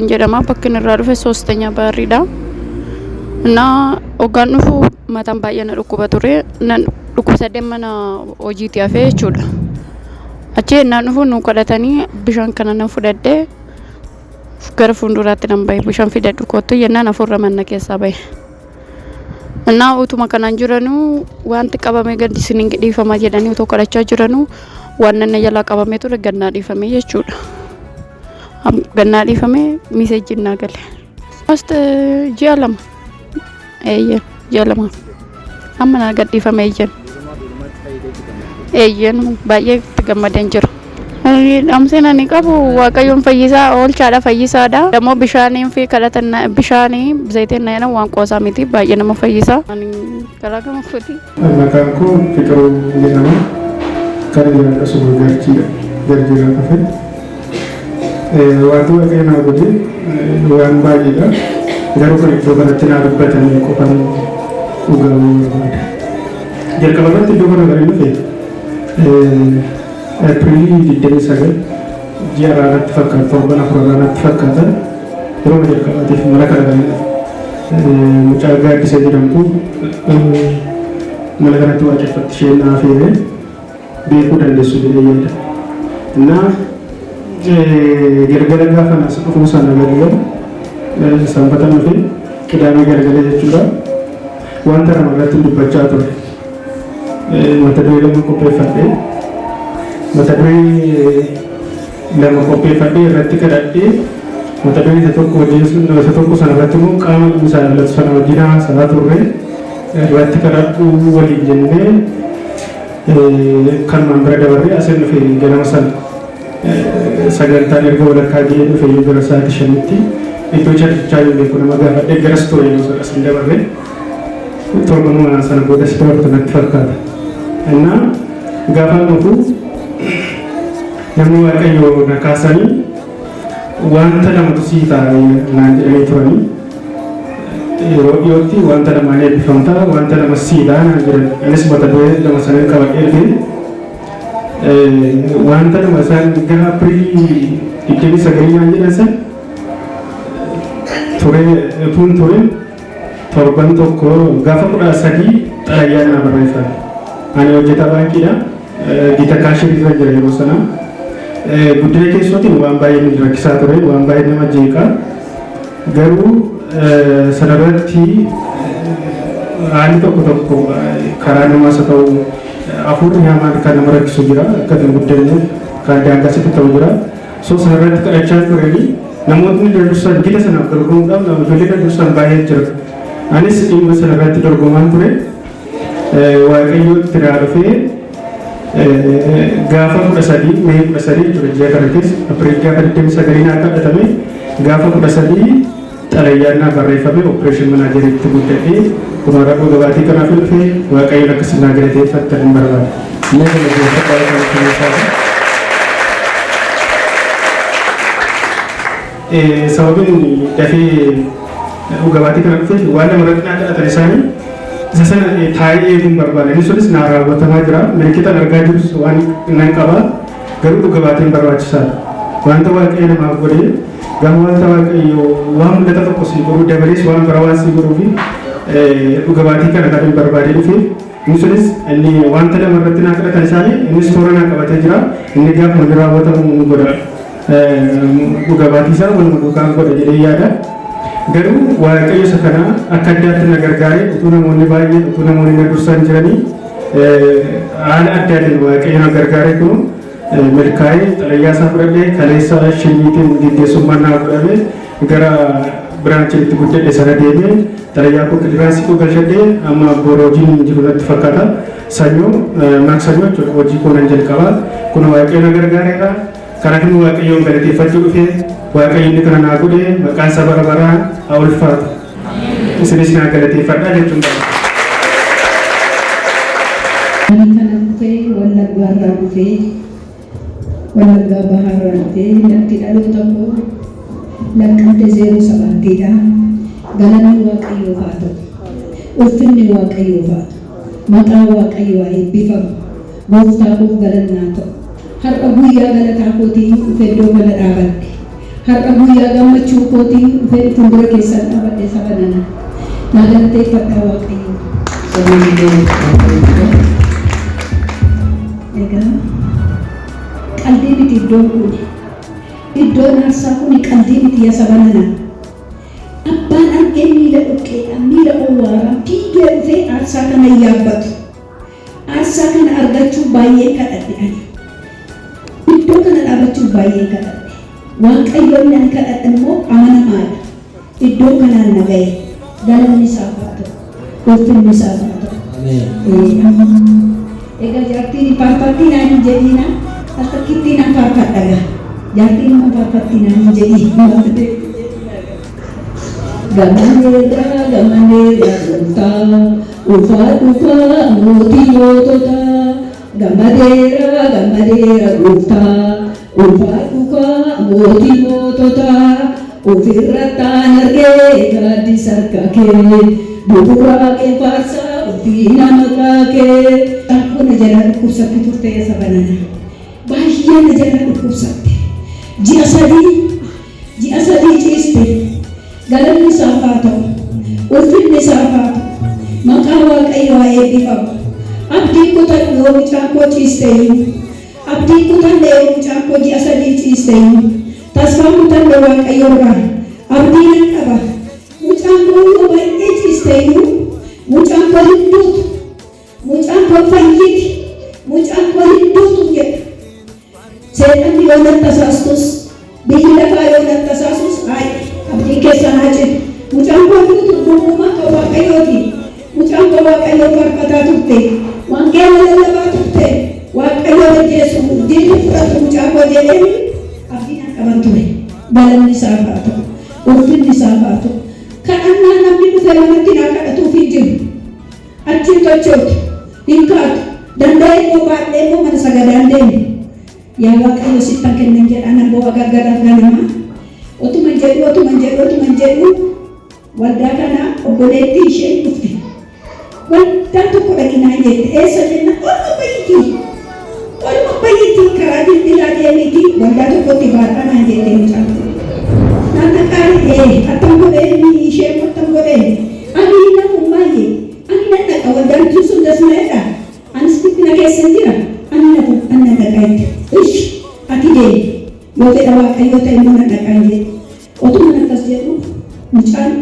jedhama bakkin irraa dhufe soostanya baariidha. እና ogaan dhufu mataan baay'ee na dhukkuba ture. Nan dhukkubsadee mana hojiitti hafee jechuudha. Achi naan dhufu nu kadhatanii bishaan kana nan fudhadhee gara fuulduraatti nan bahe bishaan fidadhu kottu yennaan afurra manna keessaa bahe. እና utuma kanaan jiranuu wanti qabamee gadi isiniin dhiifama jedhanii utoo kadhachaa jiranuu waan nan jalaa qabamee ture gannaa dhiifame jechuudha. Gannaa dhiifame miseejjiin naa gale. Ast ji'a lama ji'a lama amma naa gad dhiifame eeyyan baay'ee itti gammadeen jiru. Dhamseen ani qabu waaqayyoon fayyisaa oolchaadha fayyisaadha. Dammoo bishaaniin fi kadhatan bishaanii zayitiin na jedhamu waan qoosaa miti baay'ee nama fayyisaa. Ani karaa gama fuuti. Maqaan koo Fiqiruu jedhama. Kan jiraatu sun garjiraa dhufe. Wanti waaqayyo naa godhe waan baay'eedha. Garuu kan iddoo kanatti naa dubbatanii qofaan dhugamuu barbaada. Jalqaba irratti iddoo kana kan dhufe Aprili 29 ji'a irraatti fakkaata torban afur irraatti fakkaata yeroo jalqabaatiif mana kana kan mucaa gaaddisa jedhamtu mana kanatti waaqeffatti isheen naa feere beekuu dandeessu jedhee yaada. Innaa galgala gaafa nas dhufuu sana galgala sanbata nufi qidaamee galgala jechuudha wanta nama irratti dubbachaa ture mata duree lama qopheeffadhee mata duree lama qopheeffadhee irratti kadhadhee mata duree isa tokko sana irratti immoo qaama isaa ilaalatu sana wajjin haasaa turre irratti kadhadhuu waliin jennee kanumaan bira dabarree asin dhufe ganama sana sagantaan erga walakkaa ga'ee dhufe yoo gara sa'aatii 5tti iddoo chadichaa yoo beeku nama gaafadhee garas ture yoo asin dabarree torbanuma sana booda si dabartu natti fakkaata. Innaa gaafa dhufu namni waaqayyo na kaasanii wanta namatu sii taa'ee naan jedhanii turanii yeroo dhiyootti wanta namaan eebbifamtaa wanta nama siidhaa naan jedhan anis mata duree lama sanan qabadhee dhufe wanta nama isaan gara Apirilii 29 naan jedhan san tuun ture torban tokko gaafa 13 xalayaa naa barreeffame. Ani hojjetaa baankiidha. Gita kaashii irra jira yeroo sana. Guddina keessootiin waan baay'ee nu rakkisaa ture waan baay'ee nama jeeqaa. Garuu sana irratti haalli tokko karaa namaas haa ta'u hafuurri hamaan kan nama rakkisu jira akka hin guddanneef kan daangasitti ta'u jira. So sana irratti kadhachaa turanii namoonni dursan gita sanaaf dorgomuudhaaf ijoollee dursan baay'ee jira. Anis dhimma sana irratti dorgomaan ture. Waaqayyo itti dhufee gaafa 13 Mee 13 ture ji'a kana keessa Apirilii gaafa 29 naa kadhatame gaafa 13 xalayaan naa barreeffame opereeshin manaajeeritti guddadhee kuma rakkoo gabaatii kanaaf dhufee waaqayyoon akkasii naa galateeffattan hin barbaada. Sababiin dafee dhugabaatii kana dhufee waan nama irratti naa kadhatan isaanii isa sana taa'ee eeguun barbaada. Inni sunis naa raawwatamaa jira. Milikitaan argaa jirus waan nan qaba. Garuu dhugabaatiin barbaachisaadha. Wanta waaqayyo namaaf godhee gaafa wanta waaqayyo waan mul'ata tokko sii godhuu dabalees waan biraa waan sii godhuu fi dhugabaatii kana kan hin barbaadee dhufee inni sunis inni wanta lama irratti naa kadhatan isaanii innis toora naa qabatee jira. Inni gaafa hojii raawwatamu godha dhugabaatii isaa waluma duukaan godha jedhee yaada. Garuu waaqayyo isa kana akka addaatti na gargaaree utuu namoonni baay'een utuu namoonni na dursaan jiranii haala addaatiin waaqayyo na gargaaree kun milkaa'ee xalayaa isaa fudhadhee kaleessa shiniitiin gaggeessummaan naa fudhadhee gara biraanchiitti guddadhe sana deemee xalayaa koo kiliraasii galchadhee amma boroojiin jiru natti fakkaata. Sanyoo maksanyoo jechuudha hojii koo nan jalqabaa kun waaqayyo na gargaareedha. Kanaaf immoo waaqayyoon galateeffachuu dhufee waaqayyo inni kana naa godhee maqaan isaa bara baraan haa ulfaatu. Isinis naa galateeffadhaa jechuun qaba. Ani kana dhufee Wallaggaa irraa dhufee Wallaggaa Bahaa irraa dhufee lafti dhaloota koo Laqqabde 07dha. Galanni waaqayyoof haa ta'u. Ulfinni waaqayyoof haa ta'u. Maqaan waaqayyoo haa eebbifamu. Gooftaa koof galanni haa ta'u. Har'a guyyaa galataa kootiin dhufee iddoo kana dhaabadhe. har'a guyyaa gammachuu kootii dhufee fuuldura keessan dhaabadhe saba nana naa galateeffadhaa Waaqayyo. Egaa qalbii miti iddoon kun iddoon aarsaa kun qalbii miti yaa saba nana. Abbaan argee miila dhoqqeedhaan miila owwaaraan fiigee dhufee aarsaa kana yaabbatu. Aarsaa kana argachuu baay'ee kadhadhe ani. Iddoo kana dhaabachuuf baay'ee kadhadhe. Waaqayyoon nan kadhadhe immoo amanamaadha. Iddoo kanaan na ga'e galanni isaaf haa ta'u. Ulfinni isaaf haa ta'u. Egaa jaartiin faarfattii naan hin jedhiina akka kittiin an faarfadhaga. Jaartiin immoo faarfattii naan hin jedhiina. Gamaneera gooftaa ulfaadhuufa mootii moototaa. Gamaneera gooftaa ulfaadhuufa mootii moototaa. Ofirrattaan argee gaaddisa harka kee bu'uuraa kee faarsaa ulfina maqaa kee. Akkuma jala dhukkubsatte turte saba nana baay'ee na jala dhukkubsatte ji'a sadii ciiste. Galanni isaaf haa ta'u, ulfinni isaaf haa ta'u, maqaa Waaqayyoo haa eebbifamu. Abdii kutanne yoo mucaan koo ciisteyyuu, abdii kutanne yoo mucaan koo ji'a sadii ciisteyyuu, tasfaa kutanne Waaqayyoo irraa abdii nan qaba. Mucaan koo yoo baay'ee ciisteyyuu, mucaan koo hinduutu, mucaan koo fayyiti, mucaan koo hinduutu jedha. Seexanni yoo nan tasaastus, biyyi lafaa yoo nan tasaasus abdii keessan haa citu. Mucaan koo hinduutu uumamaa kan Waaqayyooti. Mucaan koo Waaqayyoo faarfataa turte. Wangeela lallabaa turte. Waaqayyoo hojjeessu diinni fudhatu mucaa koo jedhee abdii nan qaban ture. Galanni isaaf haa ta'u. Ulfinni isaaf haa ta'u. Kadhannaa namni dhufee manatti naa kadhatuuf hin jiru. Achiin tochootu. Hin kaatu. Danda'ee immoo baadhee immoo mana sagadaan deemu. Yaa Waaqayyo sittan kennan jedhaan amboo agaggaraaf ganamaa. Otuma jedhu waldaa kana obboleettii isheen dhufte. Waldaa tokko dhaqinaa jette eessa jenna olma bayyitii karaa dildilaa deemiitii waldaa tokkotti baadhanaa jette mucaan. Naanna qaali attam godhee isheen attam godhee ani namummaayye ani nan dhaqa waldaan sun dasmeedha. Anis dhiphina keessa jira ani na dhaqa jette. Ish ati deemi yoo fedha Waaqayyoo ta'e immoo na dhaqaa jette. Otuma akkas jedhu mucaan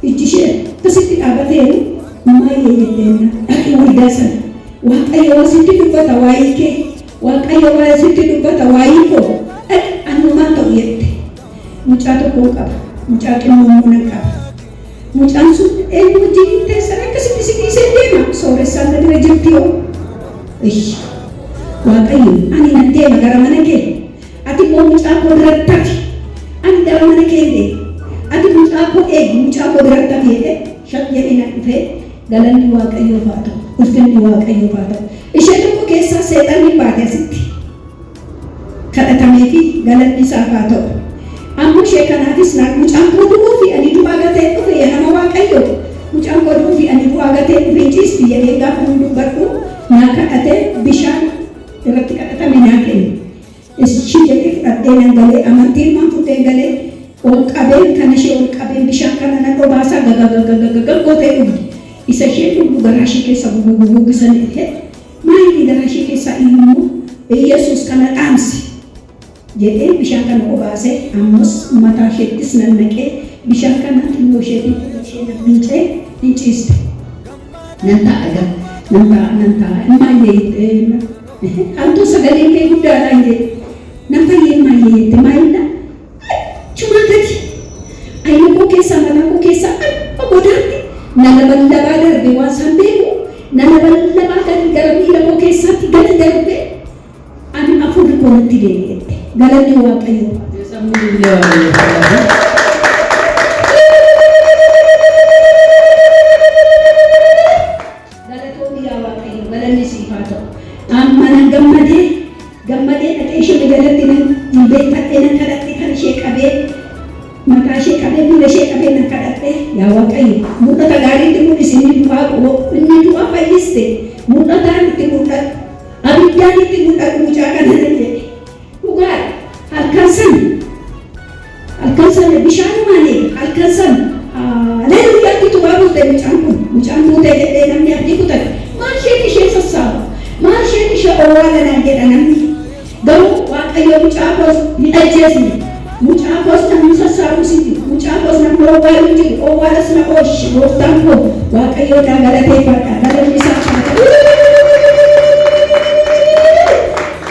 ijji ishee akkasitti dhaabateeru maayee jetteenna dhaqi waldaa sana. Waaqayyo waa sitti dubbata waa'ee kee. Waaqayyo waa sitti dubbata waa'ee koo. Dhaqi anumaan ta'u jette. Mucaa tokkoo qaba. Mucaa xinnoo nan qaba. Mucaan sun eenyu wajjin teessan akkasitti si dhiisee deema. Sooressaan na bira jirti yoo. Waaqayyo ani nan deema gara mana kee. Ati immoo mucaa koo biratti hafi. Ani gara mana kee ati mucaa koo eegi mucaa koo biratti hafi jedhee shaq jedhee na dhufee galanni Waaqayyoof haa ta'u. Ulfinni Waaqayyoof haa ta'u. Ishee tokko keessaa seexanni baate asitti kadhatamee fi galanni isaaf haa ta'u. Amma ishee kanaafis mucaan koo du'uu fi ani du'aa gatee dhufe yaa nama Waaqayyoo. Mucaan koo du'uu fi ani du'aa gatee dhufe ciisti jedhee gaafa nu dubbadhu naa kadhatee bishaan irratti kadhatame naa kenne. Ishii jedhee fudhadhee nan galee amantiin maan fuutee galee ol qabeen kan ishee ol qabeen bishaan kana nan dhobaasaa gagagagagagaggootee dhugdi. Isa ishee dhugdu garaa ishee keessa gugugugisan dhufee maayilii garaa ishee keessa immoo Yesuus kana dhaamsi jedhee bishaan kana obaasee ammas mataa isheettis nan naqee bishaan kana xinnoo isheetiin ishee nan miicee hin ciiste. Nan ta'a maayilii hantu sagalee kee guddaadhaan jedhe. Nan fayyee maayee jette maayila achuma gadi ayina koo keessaa mana koo keessaa amma godaatti na labalabaa darbe waan isaan beeku na labalabaa gadi gara miila koo keessaatti gadi darbe ani afurri koo natti deebi'e jette. Galanni Waaqayyoo. Galatoomii yaa Waaqayyo galanni siif haa ta'u. Amma nan gammadee dhaqee ishee jalatti nan jilbeeffadhee nan kadhadhe kan ishee qabee mataa ishee qabee miila ishee qabee nan kadhadhe yaa Waaqayyo mul'ata gaariitti mul'isi inni du'aa fayyiste mul'ataan itti mul'atu abiddaan itti mul'atu mucaa kana nan jedhe dhugaadha halkan sana halkan bishaan malee halkan haleluuyaatti tubaabuuf ta'e mucaan buutee jedhee namni abdii kutate maal ishee sassaaba maal ishee owwaalanaa jedha namni garuu waaqayyo mucaa koos ni ajjeesne mucaa koos namni sassaabu siti mucaa koos namni owwaalu jiru owwaalas na ooshi gooftaan koo waaqayyo naa galateeffadha galanni isaa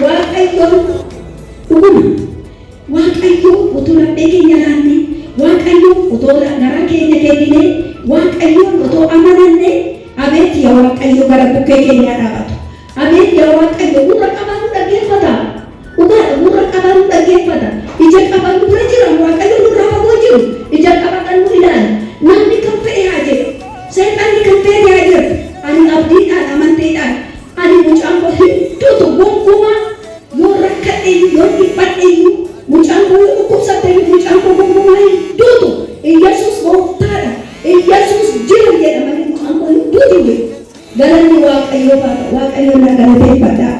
waaqayyo dhuguma waaqayyo utuu laphee keenya laanne waaqayyo utoo garaa keenya kennine waaqayyo utoo amananne abeet yaa waaqayyo gara bukkee keenyaa dhaabatu abeet yaa waaqayyo gurra qabaatu dhaggeeffata dhugaadha gurra qabaatu dhaggeeffata ija qabaatu bira jira waaqayyo nurraa fagoo jiru ija qabatan nu ilaala namni kan fedhe haa jedhu seexanni kan fedhe haa jedhu ani abdiidhaan amanteedhaan ani mucaan koo hedduutu gonkumaa yoo rakkadheeyyu yoo dhiphadheeyyu mucaan koo yoo dhukkubsatteeyyu mucaan koo gonkumaa hedduutu Yesus gooftaadha Yesus jira jedha malee mucaan koo hedduutu jiru galanni waaqayyo na galateeffadha